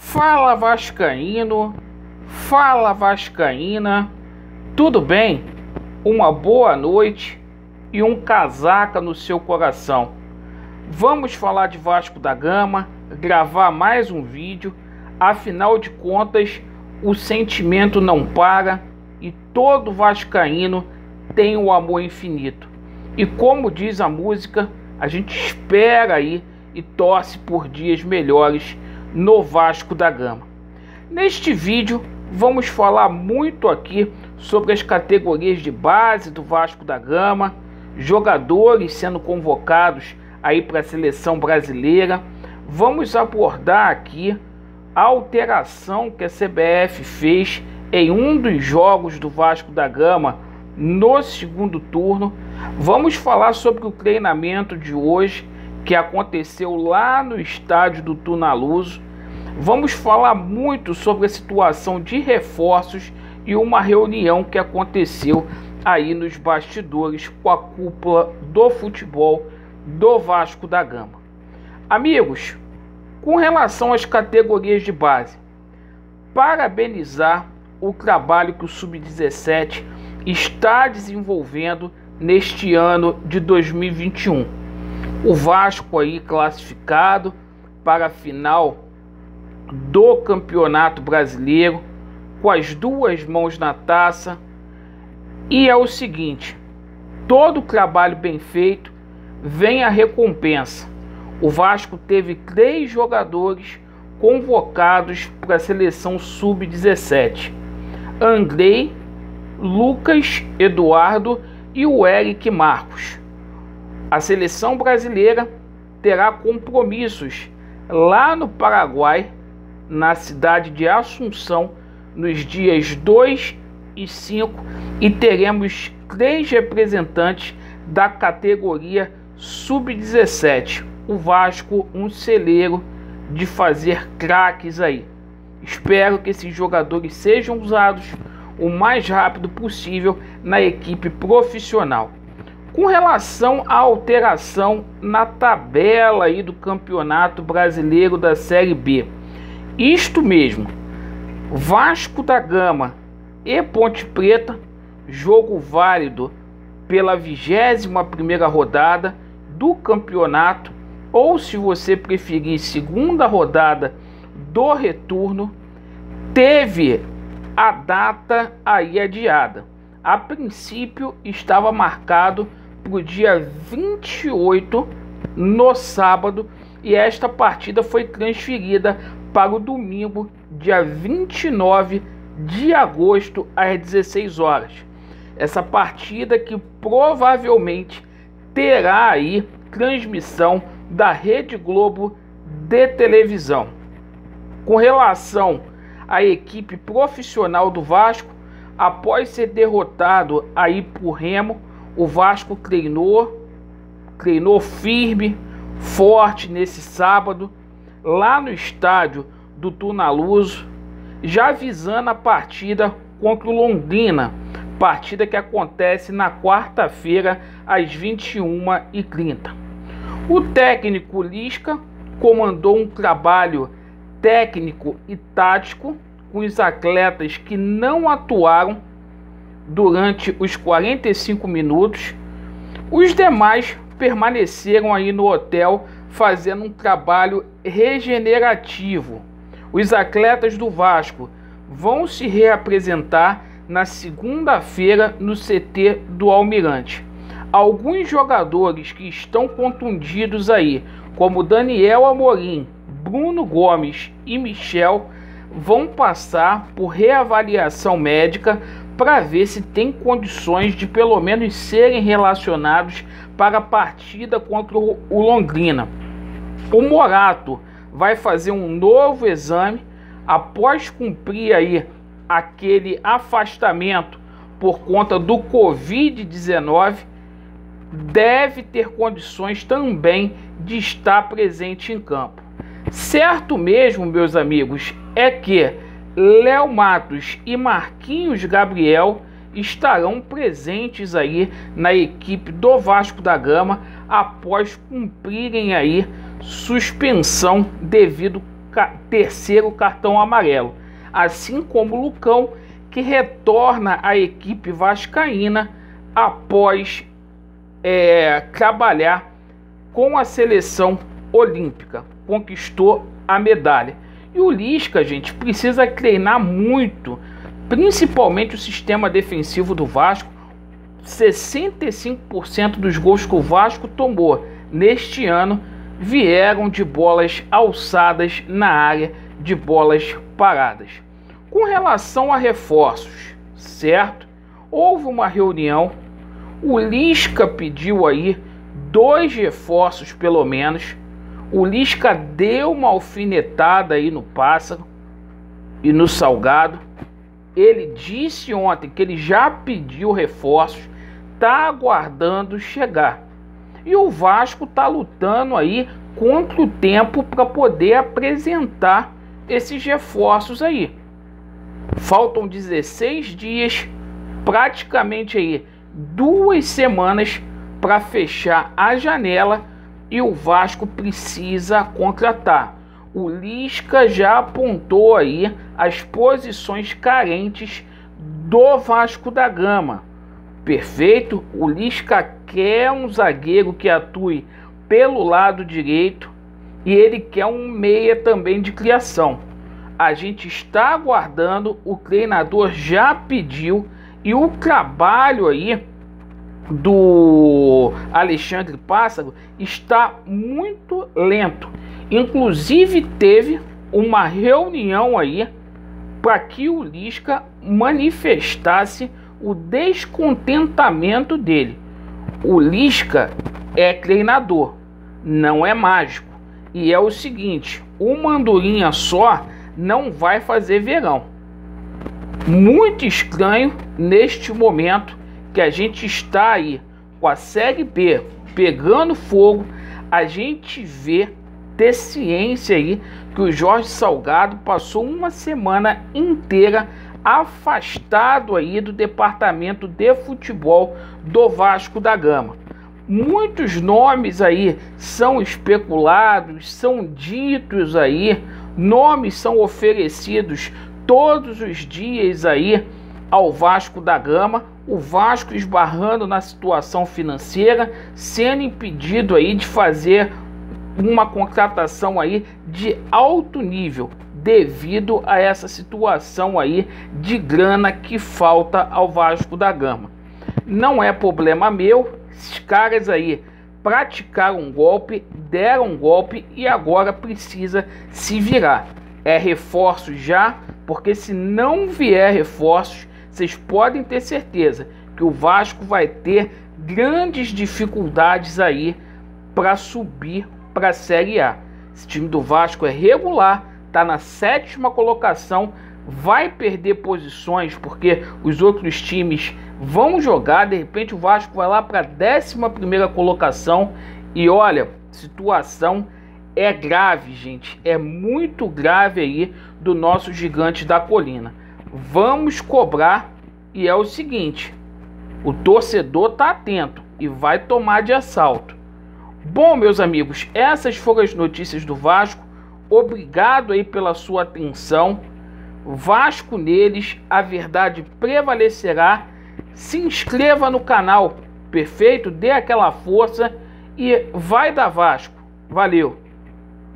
Fala vascaíno, fala vascaína, tudo bem? Uma boa noite e um casaca no seu coração. Vamos falar de Vasco da Gama, gravar mais um vídeo, afinal de contas o sentimento não para e todo vascaíno tem um amor infinito. E como diz a música, a gente espera aí e torce por dias melhores no Vasco da Gama. Neste vídeo vamos falar muito aqui sobre as categorias de base do Vasco da Gama, jogadores sendo convocados aí para a seleção brasileira. Vamos abordar aqui a alteração que a CBF fez em um dos jogos do Vasco da Gama no segundo turno. Vamos falar sobre o treinamento de hoje que aconteceu lá no estádio do Tunaluso. Vamos falar muito sobre a situação de reforços e uma reunião que aconteceu aí nos bastidores com a cúpula do futebol do Vasco da Gama. Amigos, com relação às categorias de base, parabenizar o trabalho que o Sub-17 está desenvolvendo neste ano de 2021. O Vasco aí classificado para a final do Campeonato Brasileiro, com as duas mãos na taça. E é o seguinte, todo trabalho bem feito vem a recompensa. O Vasco teve 3 jogadores convocados para a seleção Sub-17: Andrei, Lucas, Eduardo e o Eric Marcos. A seleção brasileira terá compromissos lá no Paraguai, na cidade de Assunção, nos dias 2 e 5, e teremos 3 representantes da categoria Sub-17. O Vasco, um celeiro de fazer craques aí. Espero que esses jogadores sejam usados o mais rápido possível na equipe profissional. Com relação à alteração na tabela aí do Campeonato Brasileiro da Série B, isto mesmo, Vasco da Gama e Ponte Preta, jogo válido pela 21ª rodada do campeonato, ou se você preferir, segunda rodada do retorno, teve a data aí adiada. A princípio estava marcado para o dia 28, no sábado, e esta partida foi transferida para o domingo, dia 29 de agosto, às 16 horas. Essa partida que provavelmente terá aí transmissão da Rede Globo de televisão. Com relação à equipe profissional do Vasco, após ser derrotado aí por Remo, o Vasco treinou firme, forte nesse sábado, lá no estádio do Tunaluso, já visando a partida contra o Londrina, partida que acontece na quarta-feira às 21h30. O técnico Lisca comandou um trabalho técnico e tático com os atletas que não atuaram durante os 45 minutos. Os demais permaneceram aí no hotel fazendo um trabalho regenerativo. Os atletas do Vasco vão se reapresentar na segunda-feira no CT do Almirante. Alguns jogadores que estão contundidos aí, como Daniel Amorim, Bruno Gomes e Michel, vão passar por reavaliação médica para ver se tem condições de pelo menos serem relacionados para a partida contra o Londrina. O Morato vai fazer um novo exame após cumprir aí aquele afastamento por conta do Covid-19, deve ter condições também de estar presente em campo. Certo mesmo, meus amigos, é que Léo Matos e Marquinhos Gabriel estarão presentes aí na equipe do Vasco da Gama após cumprirem aí suspensão devido terceiro cartão amarelo, assim como o Lucão, que retorna à equipe vascaína após trabalhar com a seleção olímpica, conquistou a medalha. E o Lisca, gente, precisa treinar muito, principalmente o sistema defensivo do Vasco. 65% dos gols que o Vasco tomou neste ano vieram de bolas alçadas na área, de bolas paradas. Com relação a reforços, certo? Houve uma reunião, o Lisca pediu aí 2 reforços pelo menos. O Lisca deu uma alfinetada aí no Pássaro e no Salgado. Ele disse ontem que ele já pediu reforços, está aguardando chegar. E o Vasco está lutando aí contra o tempo para poder apresentar esses reforços aí. Faltam 16 dias, praticamente aí 2 semanas para fechar a janela, e o Vasco precisa contratar. O Lisca já apontou aí as posições carentes do Vasco da Gama. Perfeito? O Lisca quer um zagueiro que atue pelo lado direito e ele quer um meia também de criação. A gente está aguardando, o treinador já pediu, e o trabalho aí do Alexandre Pássaro está muito lento. Inclusive teve uma reunião aí para que o Lisca manifestasse o descontentamento dele. O Lisca é treinador, não é mágico. E é o seguinte, uma andorinha só não vai fazer verão. Muito estranho neste momento que a gente está aí com a Série B pegando fogo, a gente vê ter ciência aí que o Jorge Salgado passou uma semana inteira afastado aí do departamento de futebol do Vasco da Gama. Muitos nomes aí são especulados, são ditos aí, nomes são oferecidos todos os dias aí ao Vasco da Gama. O Vasco esbarrando na situação financeira, sendo impedido aí de fazer uma contratação aí de alto nível devido a essa situação aí de grana que falta ao Vasco da Gama. Não é problema meu, esses caras aí praticaram um golpe, deram um golpe e agora precisa se virar. É reforço já, porque se não vier reforços, vocês podem ter certeza que o Vasco vai ter grandes dificuldades aí para subir para a Série A. Esse time do Vasco é regular, está na 7ª colocação, vai perder posições porque os outros times vão jogar, de repente o Vasco vai lá para a 11ª colocação e olha, situação é grave, gente, é muito grave aí do nosso gigante da colina. Vamos cobrar, e é o seguinte, o torcedor tá atento e vai tomar de assalto. Bom, meus amigos, essas foram as notícias do Vasco. Obrigado aí pela sua atenção. Vasco neles, a verdade prevalecerá. Se inscreva no canal, perfeito? Dê aquela força e vai dar Vasco. Valeu!